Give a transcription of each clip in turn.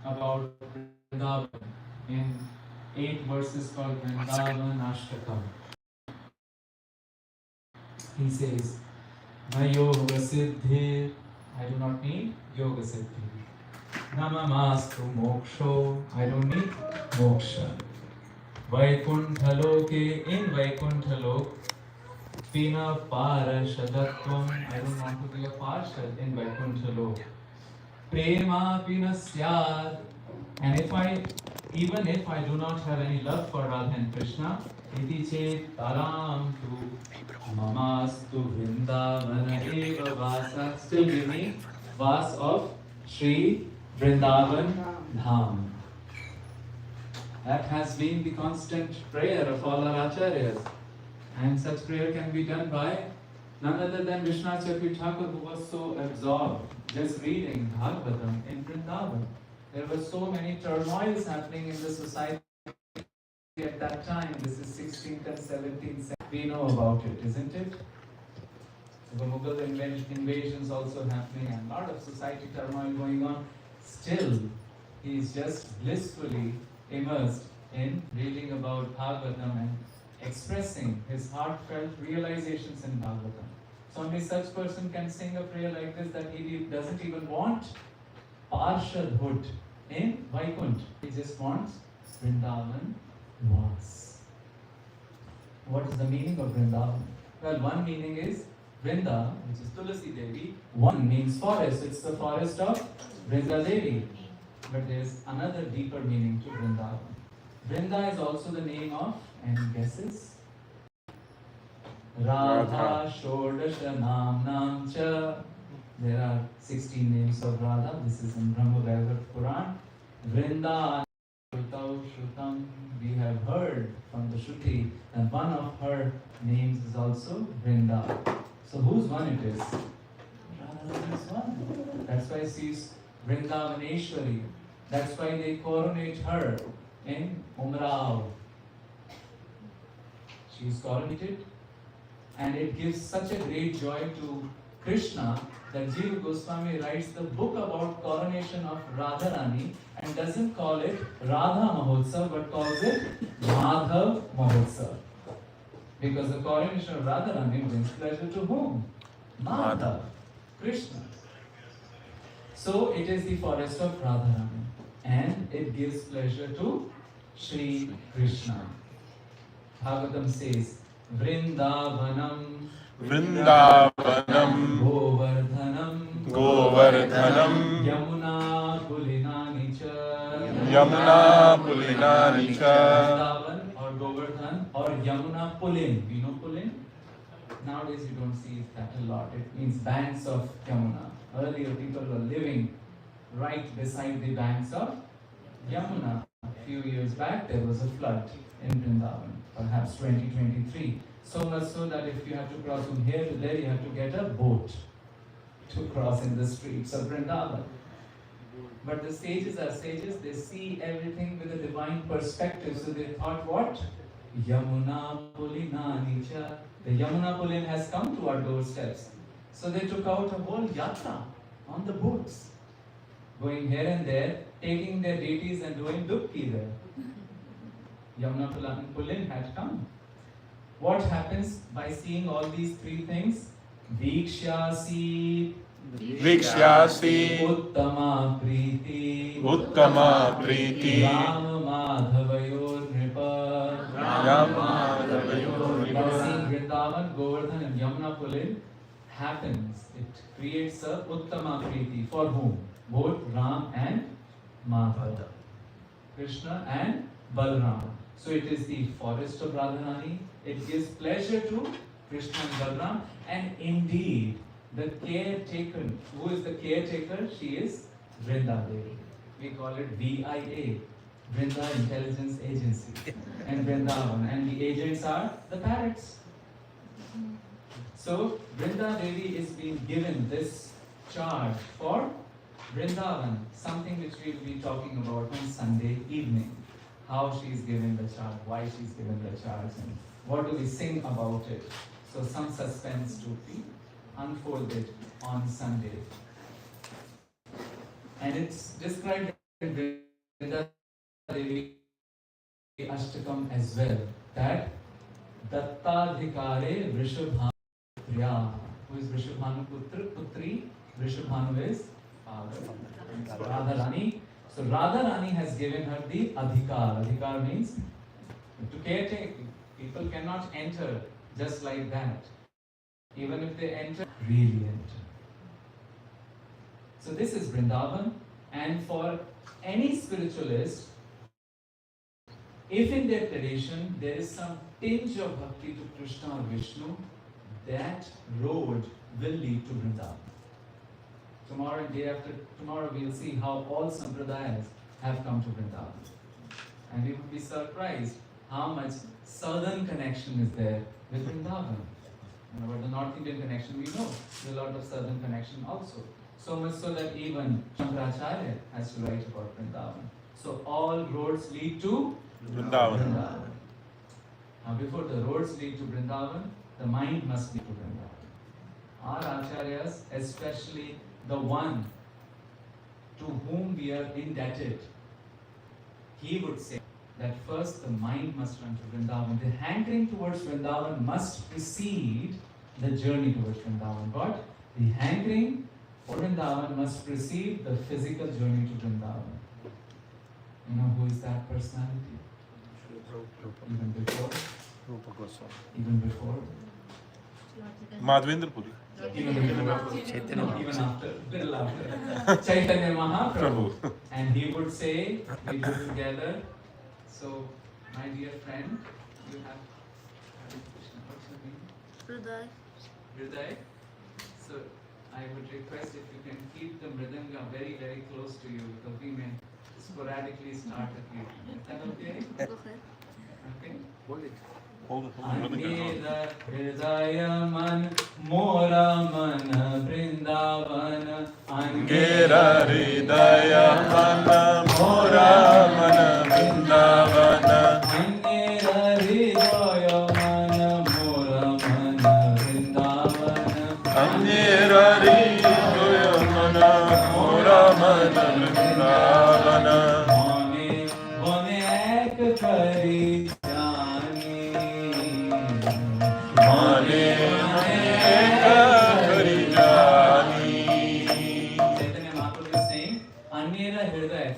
about Vrindavan in 8 verses called Vrindavan Ashtakam. He says, Na yoga siddhi, I do not need yoga siddhi. Namamastu moksho, I don't need moksha. Vaikuntha loke, in Vaikuntha loke, Pina Parashadatvam, I don't want to be a parshad in Vaikuntha loke. Prema Pina Syad, and even if I do not have any love for Radha and Krishna, iti chet taram tu mamastu vrindavana eva vasa, still give me vas of Sri Vrindavan Dham. That has been the constant prayer of all our acharyas. And such prayer can be done by none other than Vishwanath Chakravarti Thakur, who was so absorbed just reading Bhagavatam in Vrindavan. There were so many turmoils happening in the society at that time. This is 16th and 17th century. We know about it, isn't it? The Mughal invasions also happening and a lot of society turmoil going on. Still, he is just blissfully immersed in reading about Bhagavatam and expressing his heartfelt realizations in Bhagavatam. So only such person can sing a prayer like this, that he doesn't even want Parshadhood in Vaikuntha. He just wants Vrindavan Vas. What is the meaning of Vrindavan? Well, one meaning is Vrinda, which is Tulasi Devi. One means forest. It's the forest of Vrinda Devi. But there's another deeper meaning to Vrindavan. Vrinda is also the name of, any guesses? Radha Shodasha Nam Cha. There are 16 names of Radha. This is in Brahma Vaivat Puran. Vrinda Shrutau Shrutam. We have heard from the Shruti that one of her names is also Vrinda. So whose one it is? Radha is one. That's why she's Vrindavaneshwari. That's why they coronate her in Umrao. She is coronated, and it gives such a great joy to Krishna that Jiva Goswami writes the book about coronation of Radharani and doesn't call it Radha Mahotsav but calls it Madhav Mahotsav. Because the coronation of Radharani brings pleasure to whom? Madhav, Krishna. So it is the forest of Radharani and it gives pleasure to Sri Krishna. Bhagavatam says, Vrindavanam, Vrindavanam, Govardhanam, Govardhanam, Yamuna Pulinani cha, Yamuna Pulinani cha. Vrindavan or Govardhan or Yamuna Pulin. You know Pulin? Nowadays you don't see that a lot. It means banks of Yamuna. Earlier people were living right beside the banks of Yamuna. A few years back there was a flood in Vrindavan, perhaps 2023. So much so that if you have to cross from here to there, you have to get a boat to cross in the streets of Vrindavan. But the sages are sages, they see everything with a divine perspective. So they thought, what? Yamuna Pulina Nicha. The Yamuna Pulin has come to our doorsteps. So they took out a whole yatra on the boats, going here and there, taking their deities and doing dupki there. Yamuna Pulin had come. What happens by seeing all these three things? Vikshyasi, Vikshyasi, Uttama Priti, Uttama Priti, Rama Madhavayor Nripa. Rama Madhavayor Nripa. By seeing Vrindavan, Govardhan and Yamuna Pulin happens. It creates a Uttama Priti. For whom? Both Ram and Madhava. Krishna and Balram. So it is the forest of Radharani. It gives pleasure to Krishna and Balram. And indeed, the caretaker, who is the caretaker? She is Vrinda Devi. We call it VIA, Vrinda Intelligence Agency, and Vrindavan. And the agents are the parrots. So Vrinda Devi is being given this charge for Vrindavan, something which we will be talking about on Sunday evening. How she is given the charge, why she is given the charge, and what do we sing about it. So some suspense to be unfolded on Sunday. And it's described Vrinda Devi Ashtakam as well, that Dattadhikare Vrishabhanuputriya. Who is Vrishabhanuputra? Putri. Vrishabhanu is father. Radharani. So Radharani has given her the adhikar. Adhikar means to caretake. People cannot enter just like that. Even if they enter, really enter. So this is Vrindavan, and for any spiritualist, if in their tradition there is some tinge of bhakti to Krishna or Vishnu, that road will lead to Vrindavan. Tomorrow and day after tomorrow we will see how all sampradayas have come to Vrindavan. And we would be surprised how much southern connection is there with Vrindavan. About the North Indian connection, we know there's a lot of southern connection also. So much so that even Shankaracharya has to write about Vrindavan. So all roads lead to Vrindavan. Now before the roads lead to Vrindavan, the mind must lead to Vrindavan. Our acharyas, especially the one to whom we are indebted, he would say that first the mind must run to Vrindavan. The hankering towards Vrindavan must precede the journey towards Vrindavan. But the hankering for Vrindavan must precede the physical journey to Vrindavan. You know who is that personality? Even before? Even before? Madhvendra Puri. Even after, little after. Chaitanya Mahaprabhu. And he would say, we do together. So, my dear friend, you have what's your name? Hriday. Hriday. So, I would request if you can keep the mridanga very, very close to you, because we may sporadically start a kirtan. Is that okay? Go ahead. Okay? Hold it. Angera Hridaya Man Mora Man Vrindavan. Angera Hridaya Man Mora Man Vrindavan. Angera Hridaya Man Mora Man Vrindavan. Angera Hridaya Man Mora Man Vrindavan. Mone Mone Ek Kari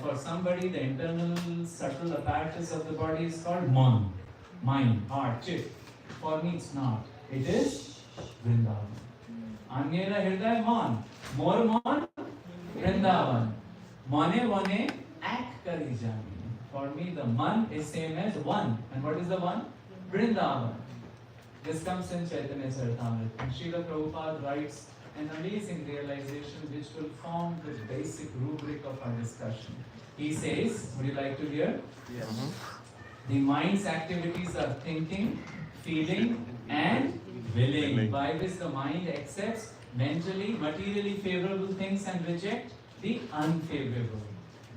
for somebody, the internal subtle apparatus of the body is called man, mind, heart, chit. For me, it's not. It is Vrindavan. Anyera Hriday man, more man, Vrindavan. Mane vane ak kari jani. For me, the man is same as one. And what is the one? Vrindavan. This comes in Chaitanya Charitamrita. And Srila Prabhupada writes an amazing realization which will form the basic rubric of our discussion. He says, would you like to hear? Yes. The mind's activities are thinking, feeling and willing. By this the mind accepts mentally, materially favorable things and reject the unfavorable.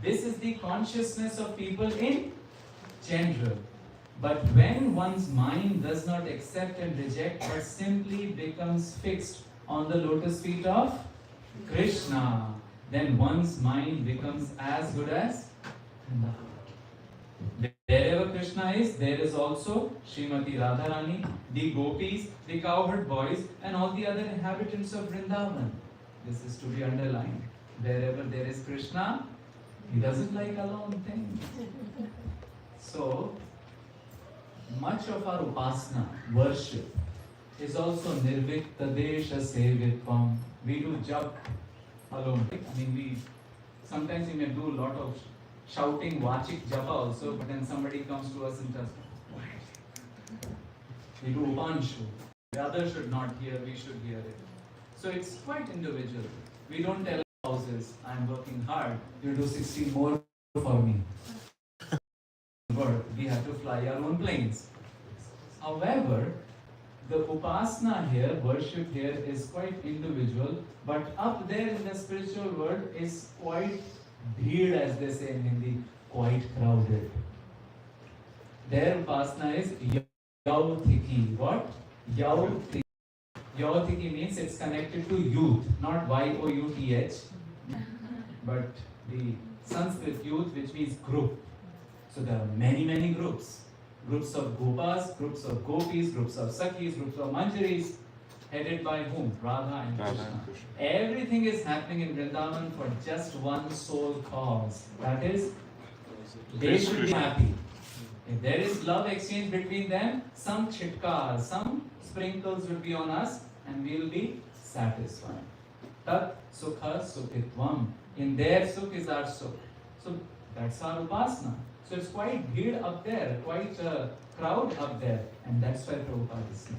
This is the consciousness of people in general. But when one's mind does not accept and reject but simply becomes fixed on the lotus feet of Krishna, then one's mind becomes as good as Vrindavan. Wherever Krishna is, there is also Srimati Radharani, the gopis, the cowherd boys, and all the other inhabitants of Vrindavan. This is to be underlined. Wherever there is Krishna, he doesn't like alone things. So, much of our upasana, worship, is also nirvikta desha sevitvam. We do jap alone. I mean, sometimes we may do a lot of shouting, vachik japa also, but then somebody comes to us and tells, we do upanshu. The others should not hear, we should hear it. So it's quite individual. We don't tell houses, I'm working hard, you do 16 more for me. We have to fly our own planes. However, the upasana here, worship here is quite individual, but up there in the spiritual world is quite bheed, as they say in Hindi, quite crowded. Their upasana is Yautiki. What? Yautiki. Yautiki means it's connected to youth, not Y-O-U-T-H, but the Sanskrit youth, which means group. So there are many, many groups. Groups of Gopas, groups of Gopis, groups of Sakhis, groups of Manjaris, headed by whom? Radha and Krishna. Everything is happening in Vrindavan for just one sole cause. That is, they should be happy. If there is love exchange between them, some chitkar, some sprinkles will be on us and we will be satisfied. Tat sukha sukhitvam. In their sukh is our sukh. So that's our upasana. So it's quite bheed up there, quite a crowd up there. And that's why Prabhupada is saying.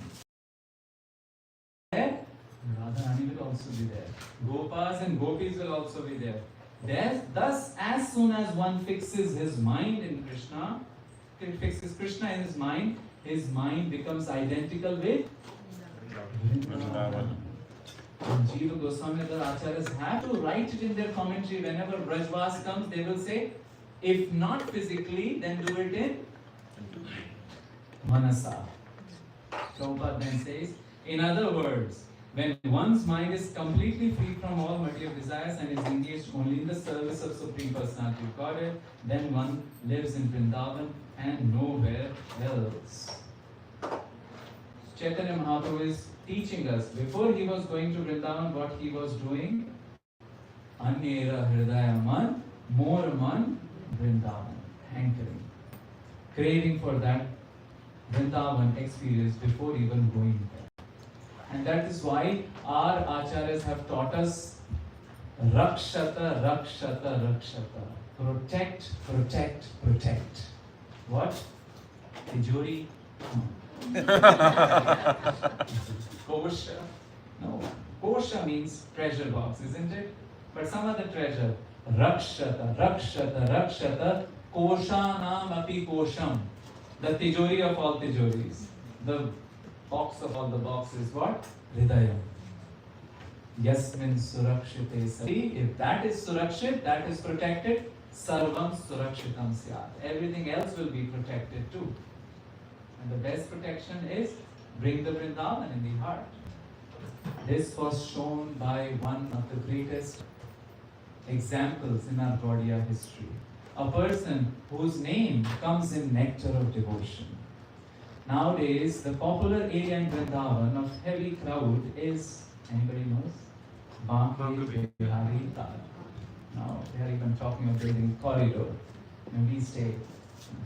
There, Radharani will also be there. Gopas and Gopis will also be there. Thus, as soon as one fixes his mind in Krishna, fixes Krishna in his mind becomes identical with Vrindavan. And Jiva Goswami and other acharyas have to write it in their commentary. Whenever Brajvas comes, they will say, if not physically, then do it in Manasa. Prabhupada then says, in other words, when one's mind is completely free from all material desires and is engaged only in the service of Supreme Personality of Godhead, then one lives in Vrindavan and nowhere else. Chaitanya Mahaprabhu is teaching us, before he was going to Vrindavan, what he was doing? Anyera Hridaya Man, more man, Vrindavan, hankering, craving for that Vrindavan experience before even going there. And that is why our acharyas have taught us Rakshata, Rakshata, Rakshata. Protect, protect, protect. What? Tijori? No. Kosha? No. Kosha means treasure box, isn't it? But some other treasure. Rakshata, Rakshata, Rakshata, Koshanam api Kosham. The Tijori of all Tijoris. The box of all the boxes, what? Hridaya. Yasmin surakshite sati. If that is surakshit, that is protected, sarvam surakshitam syat. Everything else will be protected too. And the best protection is bring the Vrindavan in the heart. This was shown by one of the greatest examples in our Gaudiya history. A person whose name comes in nectar of devotion. Nowadays, the popular area in Vrindavan of heavy crowd is, anybody knows? Banke Bihari Tal. Now, they are even talking of building a corridor. And we stay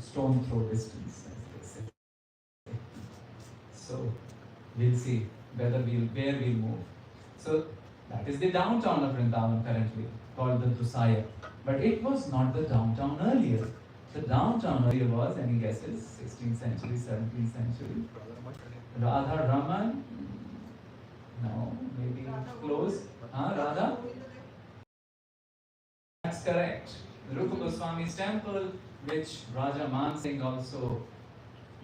stone throw distance, as they say. So, we'll see where we'll move. So, that is the downtown of Vrindavan currently, called the Dusaya. But it was not the downtown earlier. The downtown earlier was, any guesses? 16th century, 17th century. Radha Raman? No, maybe close. Radha? That's correct. The Rupa Goswami's temple, which Raja Man Singh also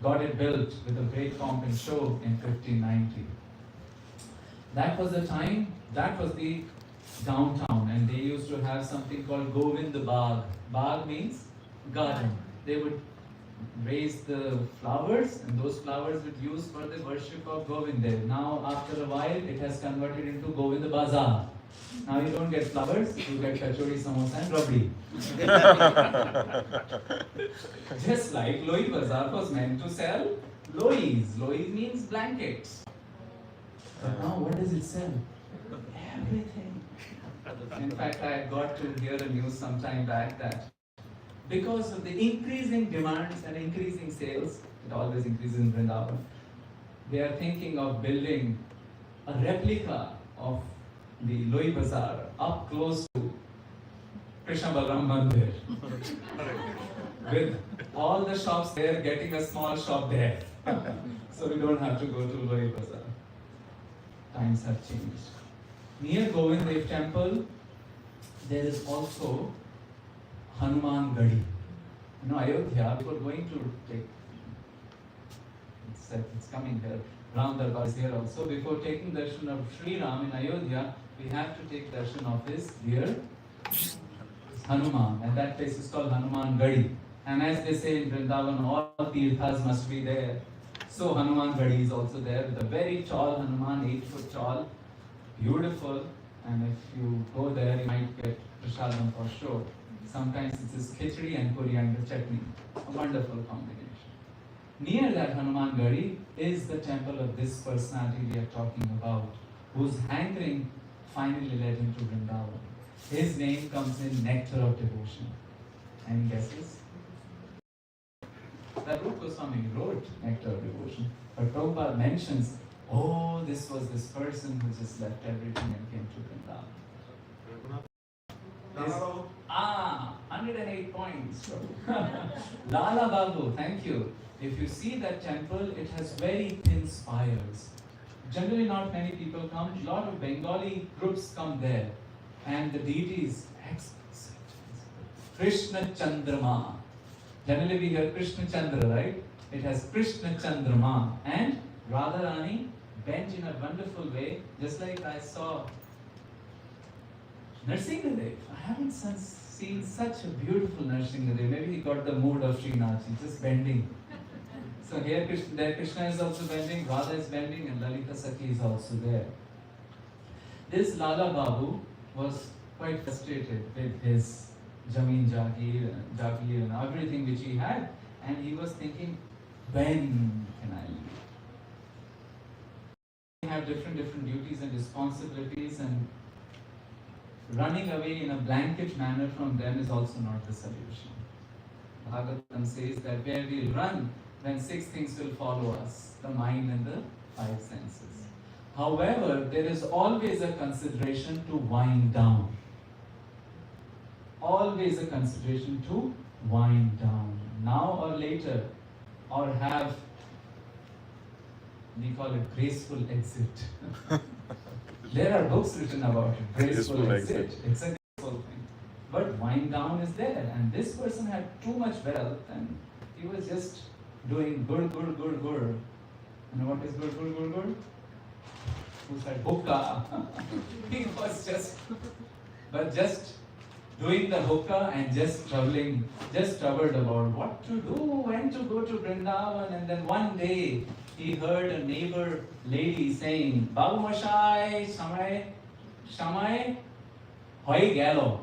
got it built with a great pomp and show in 1590. That was the time, that was the downtown, and they used to have something called Govind Bagh. Bagh means garden. They would raise the flowers, and those flowers would use for the worship of Govind. Now, after a while, it has converted into Govind Bazaar. Now you don't get flowers, you get kachori, samosa and rabdi. Just like Loi Bazaar was meant to sell lois. Lois means blankets. But now what does it sell? Everything. In fact, I got to hear a news some time back that because of the increasing demands and increasing sales, it always increases in Vrindavan, they are thinking of building a replica of the Loi Bazaar up close to Krishna Balaram Mandir. With all the shops there, getting a small shop there. So we don't have to go to Loi Bazaar. Times have changed. Near Govind Dev temple, there is also Hanuman Gadi. You know, Ayodhya, we were going to take, it's coming here, Ram Darbar is here also. Before taking darshan of Sri Ram in Ayodhya, we have to take darshan of his dear Hanuman, and that place is called Hanuman Gadi. And as they say in Vrindavan, all tirthas must be there. So Hanuman Gadi is also there with a very tall Hanuman, 8 foot tall, beautiful. And if you go there, you might get prasadam for sure. Sometimes it is khichdi and coriander chutney. A wonderful combination. Near that Hanuman Gadi is the temple of this personality we are talking about, whose hankering finally led him to Vrindavan. His name comes in Nectar of Devotion. Any guesses? That Rupa Goswami wrote Nectar of Devotion, but Prabhupada mentions, oh, this was this person who just left everything and came to Vrindavan. 108 points. Lala Babu, thank you. If you see that temple, it has very thin spires. Generally, not many people come. A lot of Bengali groups come there, and the deity is exquisite. Krishna Chandrama. Generally, we hear Krishna Chandra, right? It has Krishna Chandrama and Radharani bent in a wonderful way, just like I saw Narsingadev. I haven't seen such a beautiful Narsingadev. Maybe he got the mood of Srinathji, just bending. So here Krishna is also bending, Radha is bending, and Lalita Sakhi is also there. This Lala Babu was quite frustrated with his Jameen Jagir and everything which he had, and he was thinking, when can I leave? We have different duties and responsibilities, and running away in a blanket manner from them is also not the solution. Bhagavatam says that where we run, then 6 things will follow us, the mind and the 5 senses. However, there is always a consideration to wind down. Always a consideration to wind down. Now or later, or have, we call it graceful exit. There are books written about it, graceful exit. It's a graceful thing. But wind down is there, and this person had too much wealth, and he was just doing good. You know what is good? Who said hookah? He was just doing the hookah and just troubled about what to do, when to go to Vrindavan. And then one day he heard a neighbor lady saying, Babu Mashai, Shamai, hoi galo.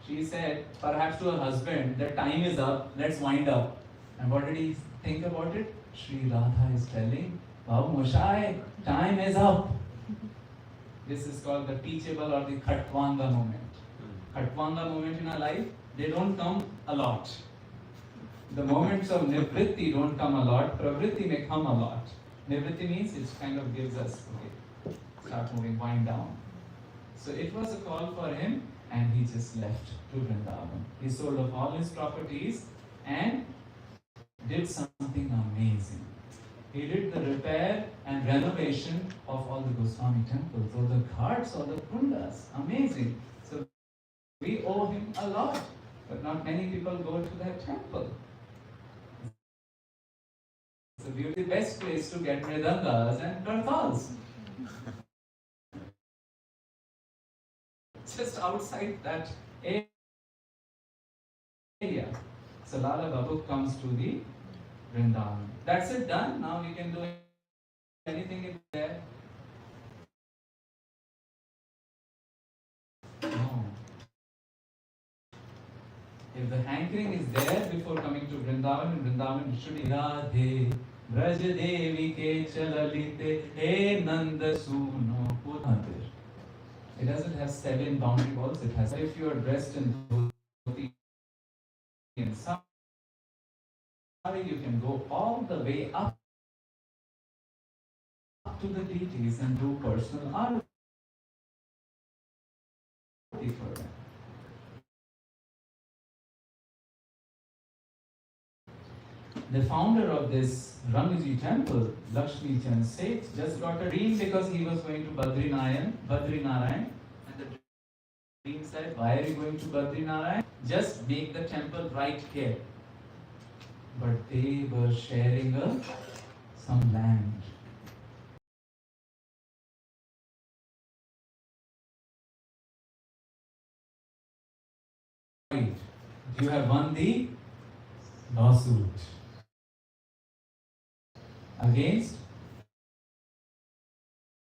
She said, perhaps to her husband, the time is up, let's wind up. And what did he think about it? Sri Radha is telling, Babu Mashai, time is up. This is called the teachable or the Khatvanga moment. Khatvanga moment in our life, they don't come a lot. The moments of nivritti don't come a lot, pravritti may come a lot. Nivritti means it kind of gives us, okay, start moving, wind down. So it was a call for him, and he just left to Vrindavan. He sold off all his properties and did something amazing. He did the repair and renovation of all the Goswami temples, all the ghats, all the kundas. Amazing. So we owe him a lot, but not many people go to that temple. It's the best place to get mridangas and kartals. Just outside that area. So Lala Babu comes to the Vrindavan. That's it, done. Now we can do anything in there. No. If the hankering is there before coming to Vrindavan, in Vrindavan it should be Radhe, Braj Devi ke chalalite, he Nanda Suno Punadir. It doesn't have 7 boundary walls, it has. If you are dressed in dhoti and sari, you can go all the way up to the deities and do personal arati for them. The founder of this Ramji temple, Lakshmi Chand Seth, just got a dream because he was going to Badrinarayan, and the dream said, why are you going to Badrinarayan? Just make the temple right here. But they were sharing some land. You have won the lawsuit against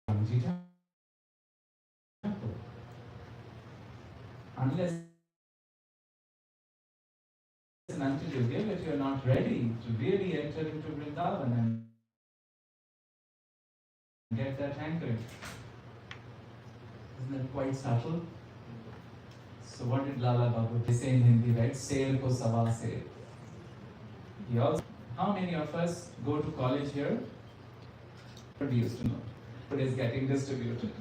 Ramji temple. Unless and until you give it, you're not ready to really enter into Vrindavan and get that hankering. Isn't that quite subtle? So what did Lala Babu say in Hindi, right? Sel ko sawa se. He also, how many of us go to college here? We used to know. Food is getting distributed.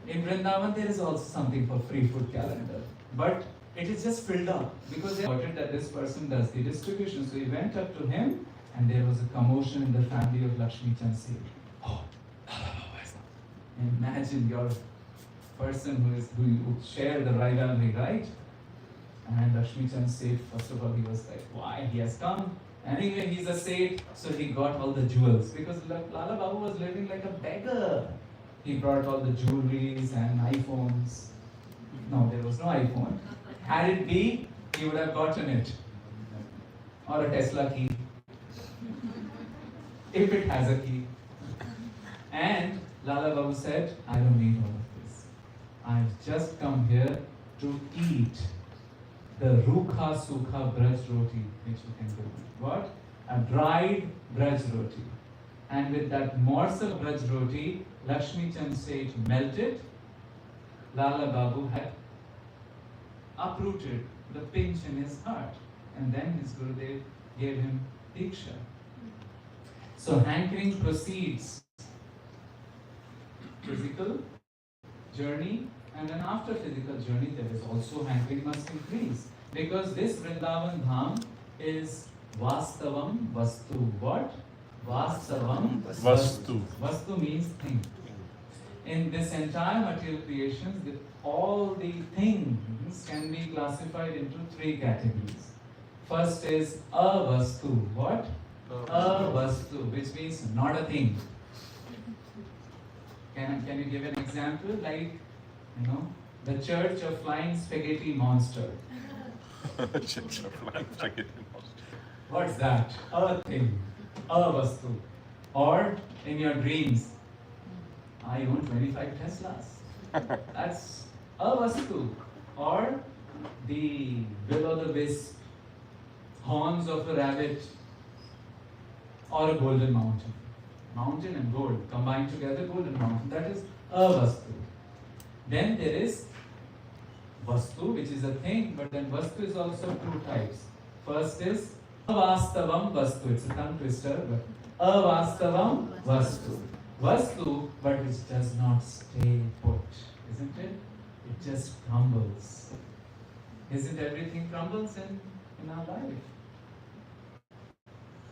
In Vrindavan, there is also something for free food calendar. But it is just filled up because they noted that this person does the distribution. So he went up to him and there was a commotion in the family of Lakshmi Chand Seth. Oh, imagine your person who you share the rivalry, right? And Lakshmi Chand Seth, first of all, he was like, why? He has come. Anyway, he's a Seth, so he got all the jewels because Lala Babu was living like a beggar. He brought all the jewelries and iPhones. No, there was no iPhone. Had it be, he would have gotten it. Or a Tesla key. If it has a key. And Lala Babu said, I don't need all of this. I've just come here to eat the Rukha Sukha Braj Roti, which you can do. What? A dried Braj Roti. And with that morsel of Braj Roti, Lakshmi Chand Seth melted. Lala Babu had uprooted the pinch in his heart. And then his Gurudev gave him Diksha. So hankering proceeds. Physical journey, and then after physical journey there is also hankering must increase. Because this Vrindavan Dham is Vastavam Vastu. What? Vastavam Vastu. Vastu means thing. In this entire material creation, all the things can be classified into three categories. First is Avastu. What? Avastu, which means not a thing. Can you give an example? Like, the Church of Flying Spaghetti Monster. Church of Flying Spaghetti Monster. What's that? A thing. A vastu. Or in your dreams, I own 25 Teslas. That's a vastu. Or the will-o'-the-wisp, horns of a rabbit, or a golden mountain. Mountain and gold combined together, golden mountain. That is a vastu. Then there is vastu, which is a thing, but then vastu is also two types. First is avastavam vastu. It's a tongue twister, but avastavam vastu. Vastu, but which does not stay put, isn't it? It just crumbles. Isn't everything crumbles in our life?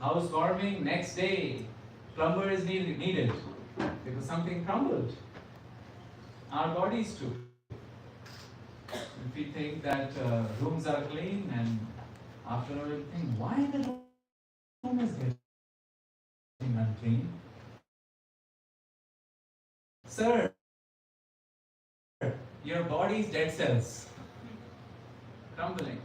Housewarming, next day, plumber is needed because something crumbled. Our bodies too. If we think that rooms are clean and after all we think, why the room is getting unclean? Sir, your body's dead cells crumbling.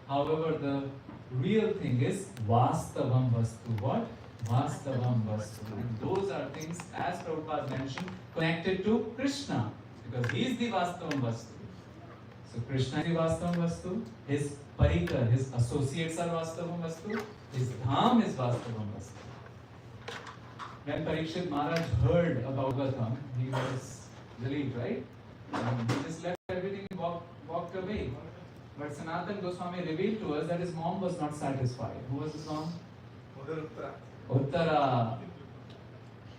However, the real thing is Vastavam Vastu. What? Vastavam Vastu. And those are things, as Prabhupada mentioned, connected to Krishna. Because he is the Vastavam Vastu. So Krishna is the Vastavam Vastu. His Parikar, his associates are Vastavam Vastu. His Dham is Vastavam Vastu. When Parikshit Maharaj heard about Bhagavatam, he was relieved, right? And he just left everything and walked away. But Sanatana Goswami revealed to us that his mom was not satisfied. Who was his mom? Uttara.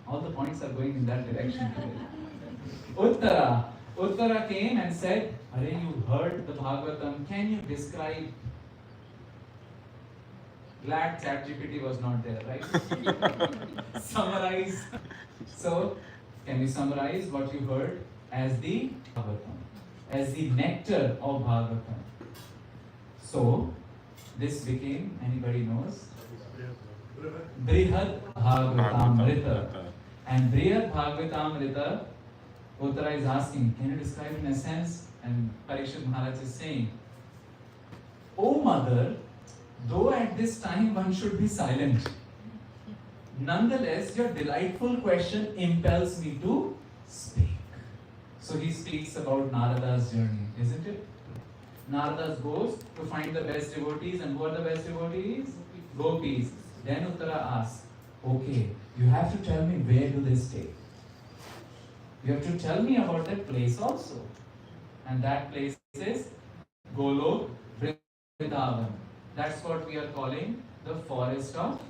All the points are going in that direction today. Uttara came and said, Are you heard the Bhagavatam? Can you describe? Glad ChatGPT was not there, right? Summarize. So, can you summarize what you heard as the Bhagavatam? As the nectar of Bhagavatam. So, this became, anybody knows? Brihad Bhagavatamrita. And Brihad Bhagavatamrita, Uttara is asking, can you describe in a sense? And Parikshit Maharaj is saying, O mother, though at this time one should be silent, nonetheless your delightful question impels me to speak. So he speaks about Narada's journey, isn't it? Narada goes to find the best devotees, and who are the best devotees? Gopis. Then Uttara asks, okay, you have to tell me where do they stay. You have to tell me about that place also. And that place is Golok Vrindavan. That's what we are calling the forest of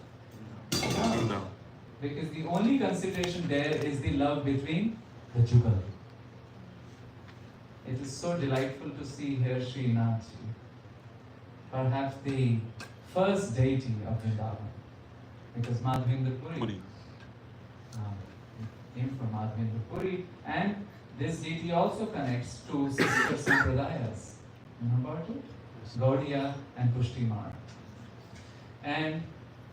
love. Because the only consideration there is the love between the Jugal. It is so delightful to see here Srinathji, perhaps the first deity of Vrindavan. Because Madhavendra Puri came from Madhavendra Puri, and this deity also connects to sister Sampradayas. You know about it? Gaudiya and Pushtimar. And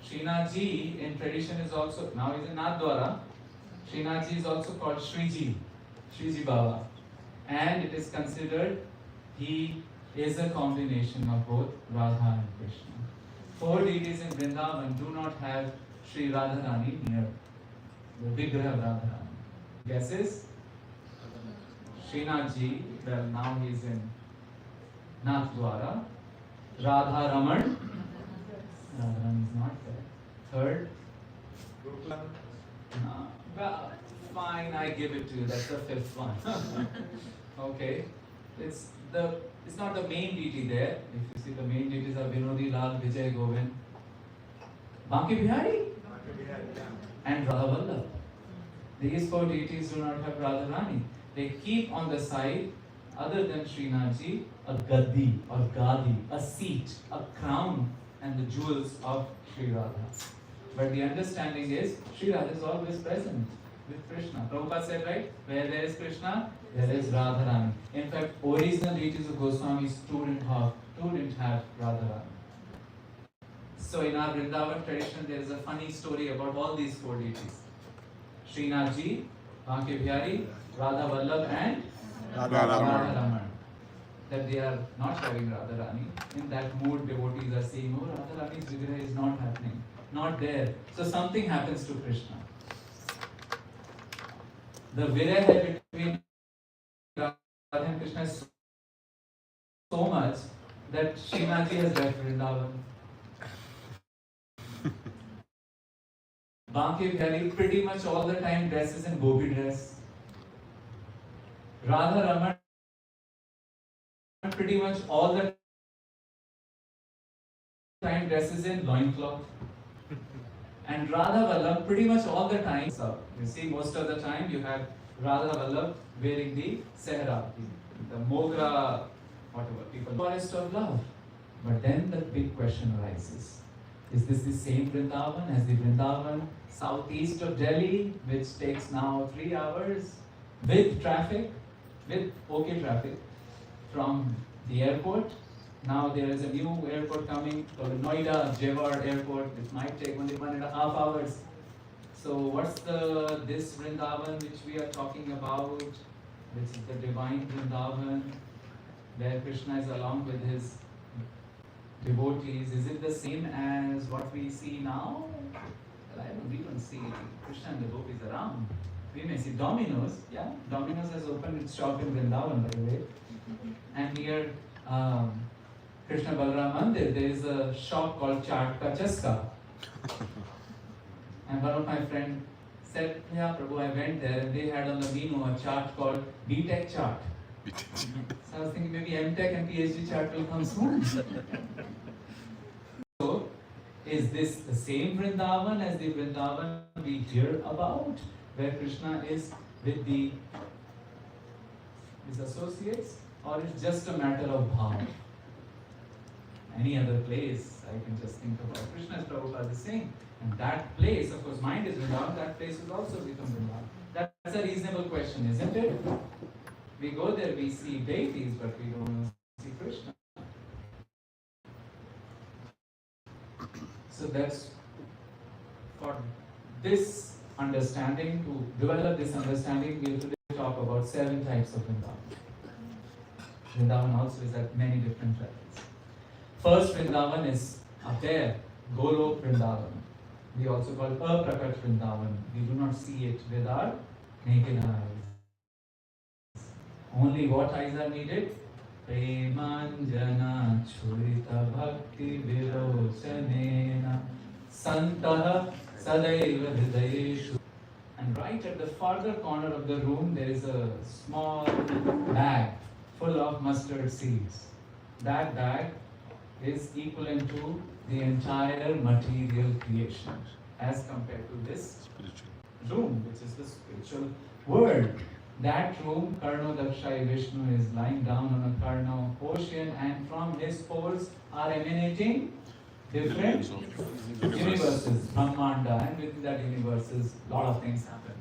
Srinathji in tradition is also, now he's in Nathdwara, Srinathji is also called Shriji, Shriji Baba. And it is considered he is a combination of both Radha and Krishna. 4 deities in Vrindavan do not have Sri Radharani near the Vigraha of Radharani. Guesses? Srinathji, well now he is in Nathdwara. Radha Raman, Radharani is not there. Third? No. Well, fine, I give it to you. That's the 5th one. Okay. It's not the main deity there. If you see, the main deities are Yasoda-dulal, Vijay Govind, Banki Bihari, and Radha Vallabh. These 4 deities do not have Radharani. They keep on the side, other than Srinathji, a gaddi or gadi, a seat, a crown, and the jewels of Sri Radha. But the understanding is Sri Radha is always present with Krishna. Prabhupada said, right? Where there is Krishna, there is Radharani. In fact, original deities of Goswamis too didn't have Radharani. So in our Vrindavan tradition, there is a funny story about all these 4 deities. Srinathji, Banki Bihari, Radha Vallabh, and Radha Raman. That they are not having Radharani. In that mood, devotees are saying, oh, Radharani's Vigraha is not happening, not there. So something happens to Krishna. The Viraha between Radha and Krishna is so much that Srinathji has left Vrindavan. Banki Bihari pretty much all the time dresses in gopi dress. Radha Raman pretty much all the time dresses in loincloth. And Radha Vallabh pretty much all the time. So you see, most of the time you have Radha Vallabh wearing the sehra, the mogra, whatever people. Forest of love. But then the big question arises. Is this the same Vrindavan as the Vrindavan southeast of Delhi, which takes now 3 hours with traffic, with okay traffic from the airport? Now there is a new airport coming called Noida Jewar Airport, which might take only 1.5 hours. So what's this Vrindavan which we are talking about, which is the divine Vrindavan, where Krishna is along with his devotees? Is it the same as what we see now? Well, we don't see Krishna and the devotees around. We may see Domino's. Yeah, Domino's has opened its shop in Vrindavan, by the way. And near Krishna Balram Mandir, there is a shop called Chaat Ka Chaska. And one of my friends said, yeah, Prabhu, I went there and they had on the menu a chart called B.Tech chart. So I was thinking maybe M.Tech and PhD chart will come soon. So, is this the same Vrindavan as the Vrindavan we hear about, where Krishna is with his associates, or is just a matter of bhav? Any other place I can just think about. Krishna, as Prabhupada is saying, and that place, of course, mind is Vrindavan, that place will also become Vrindavan. That's a reasonable question, isn't it? We go there, we see deities, but we don't see Krishna. So that's for this understanding, to develop this understanding, we'll today talk about 7 types of Vrindavan. Vrindavan also is at many different levels. First Vrindavan is up there, Golok Vrindavan. We also call Aprakat Vrindavan. We do not see it with our naked eyes. Only what eyes are needed? Premanjana Churita Bhakti Virochanena Santaha Sadaiva Hridayeshu. And right at the farther corner of the room, there is a small bag full of mustard seeds. That bag is equivalent to the entire material creation as compared to this room, which is the spiritual world. That room, Karnodakshay Vishnu, is lying down on a Karno ocean, and from his pores are emanating different universes, Brahmanda, and within that universes, a lot of things happen.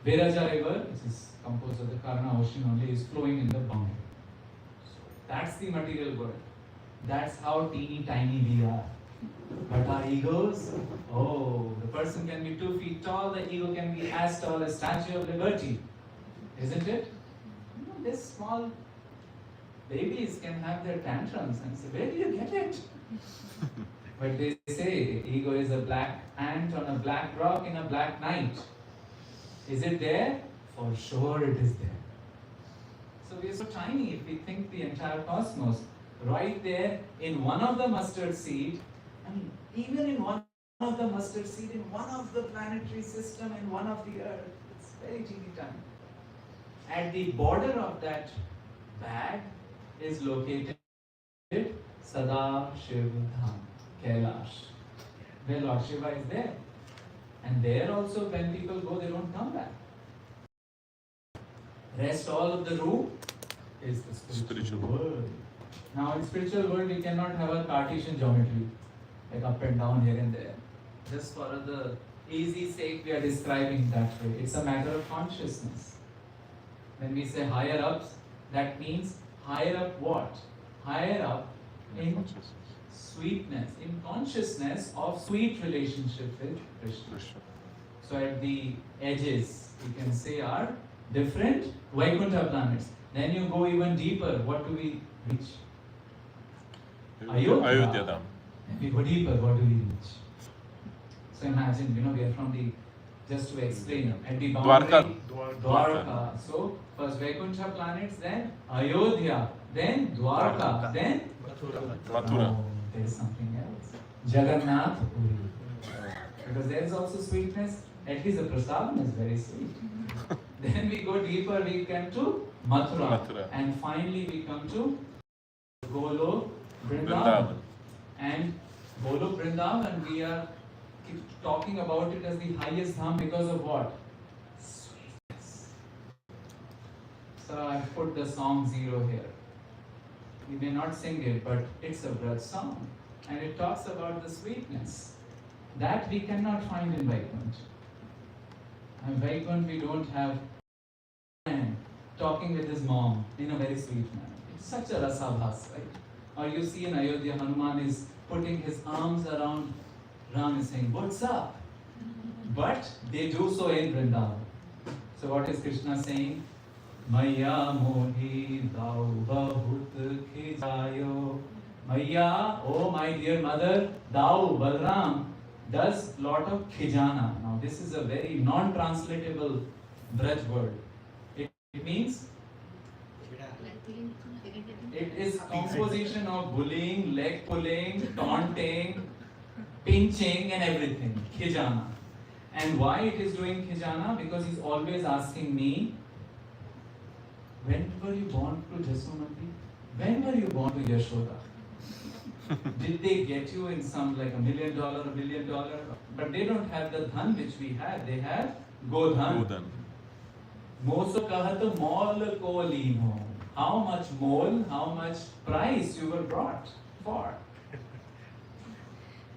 Viraja river, which is composed of the Karna ocean only, is flowing in the Bombay. So that's the material world. That's how teeny tiny we are. But our egos, oh, the person can be 2 feet tall, the ego can be as tall as Statue of Liberty. Isn't it? You know, this small babies can have their tantrums and say, where do you get it? But they say ego is a black ant on a black rock in a black night. Is it there? For sure it is there. So we are so tiny if we think the entire cosmos. Right there in one of the mustard seed, and even in one of the mustard seed, in one of the planetary system, in one of the earth, it's very teeny tiny. At the border of that bag is located Sada Shiv Dham, Kailash, where Lord Shiva is there. And there also when people go, they don't come back. Rest all of the room is the spiritual world. Now in spiritual world we cannot have a Cartesian geometry, like up and down here and there. Just for the easy sake we are describing that way. It's a matter of consciousness. When we say higher ups, that means higher up what? Higher up in sweetness, in consciousness of sweet relationship with Krishna. So at the edges, you can say are different Vaikuntha planets. Then you go even deeper. What do we reach? Ayodhya. We go deeper. What do we reach? So imagine, we are from the, just to explain, at the boundary, Dwarka. So first Vaikuntha planets, then Ayodhya, then Dwarka, then Mathura. Oh, there is something else. Jagannath Puri. Because there is also sweetness. At least the prasadam is very sweet. Then we go deeper, we come to Mathura. And finally we come to Golok Vrindavan. And Golok Vrindavan, we are talking about it as the highest dham because of what? Sweetness. So I put the song 0 here. We may not sing it, but it's a Braj song. And it talks about the sweetness that we cannot find in Vaikuntha. In Vaikuntha we don't have man talking with his mom in a very sweet manner. It's such a rasabhas, right? Or you see in Ayodhya, Hanuman is putting his arms around Ram and saying, what's up? But they do so in Vrindavan. So what is Krishna saying? Maya mohi dau bahut khijayo. Maya, oh my dear mother, dau, Balram, does lot of khijana. Now this is a very non-translatable Braj word. It means, it is composition of bullying, leg pulling, taunting, pinching and everything. Khijana. And why it is doing khijana? Because he's always asking me, when were you born to Jasomati? When were you born to Yasoda? Did they get you in some like $1 million, $1 billion? But they don't have the dhan which we have. They have godhan. Moso kahat mol ko lino. How much mole, how much price you were brought for?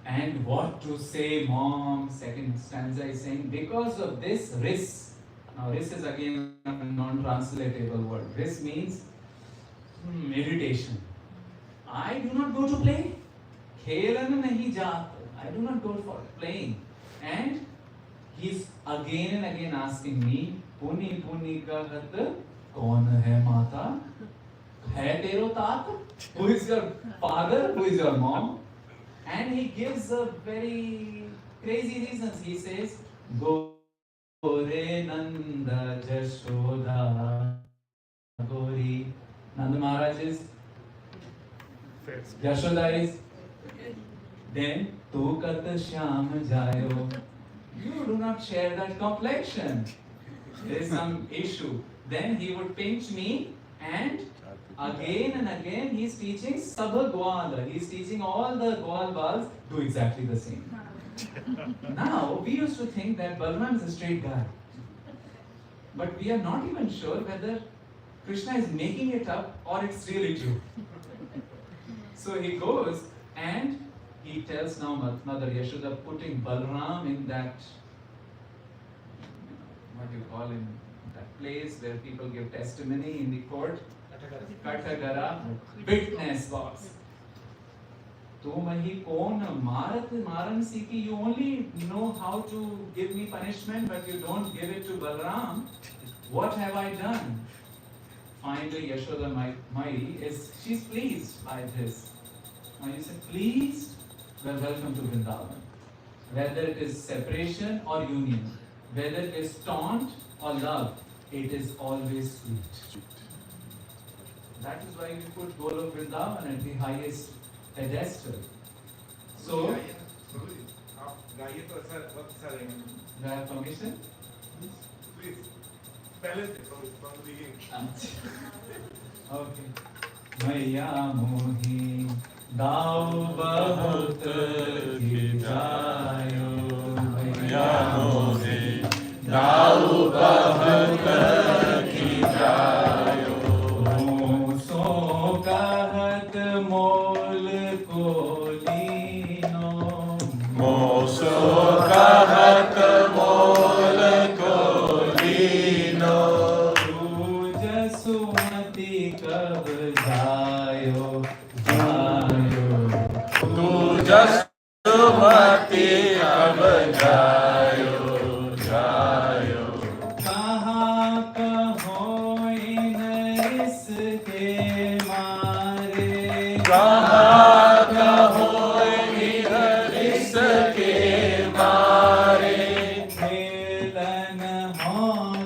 And what to say, mom? Second stanza is saying, because of this ris. Now ris is again a non-translatable word. Ris means meditation. I do not go to play. Khelan nahi jaat. I do not go for playing. And he's again and again asking me, Puni puni kahat kaun hai mata? Hai tero tat? Who is your father? Who is your mom? And he gives a very crazy reasons. He says, Gore Nanda Jashoda Gori Nanda Maharaj is, Yasoda is, then Tu Kat Shyam Jayo. You do not share that complexion. There is some issue. Then he would pinch me, and again he is teaching Sabha Gwal. He is teaching all the Gwal Bals do exactly the same. Now, we used to think that Balram is a straight guy. But we are not even sure whether Krishna is making it up or it's really true. So he goes and he tells now Mother Yashoda, putting Balram in that, what do you call him, that place where people give testimony in the court, Katagara, witness box. Tumahi kon maran siki, you only know how to give me punishment, but you don't give it to Balram. What have I done? Finally, Yashoda Mai she's pleased by this. Now you say, pleased? Well, welcome to Vrindavan. Whether it is separation or union, whether it is taunt or love, it is always sweet. That is why we put Golok Vrindavan at the highest pedestal. So, do I have permission? Please. Spell it from the beginning. Okay. Maya mohi dao bahut khijayo. Maya mohi dao bahut khijayo. So kahat mol ko lino. So kahat mol ko lino. Tu jasumati kab jayo jayo. Tu jasumati kab jayo jayo. Kaha kaho in iske mare. Kaha kaho in iske mare. Khelan ho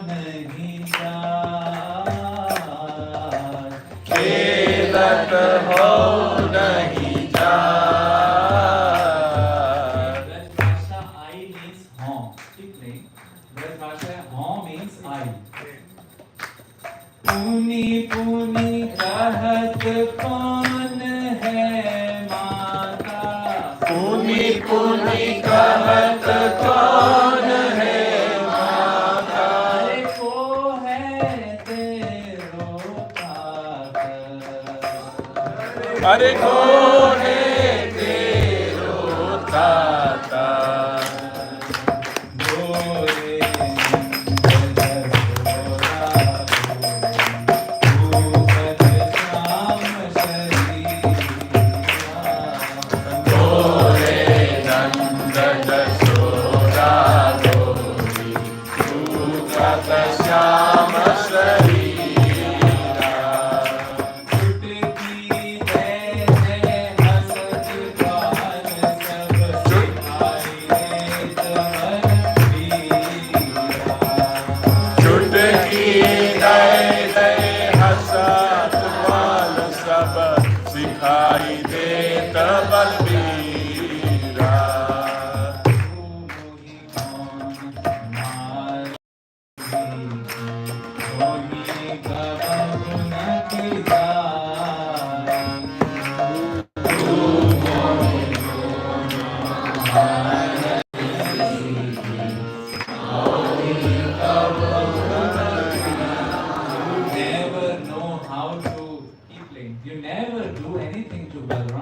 nahi jaay. Khelan ho nahi jaay. Braj I means home. Keep playing. Braj home means I. Puni puni kahat kaun hai mata. Puni puni kahat kaun hai mata. Are ko hai tero tata. Are ko hai tero tata. You never do anything to Balram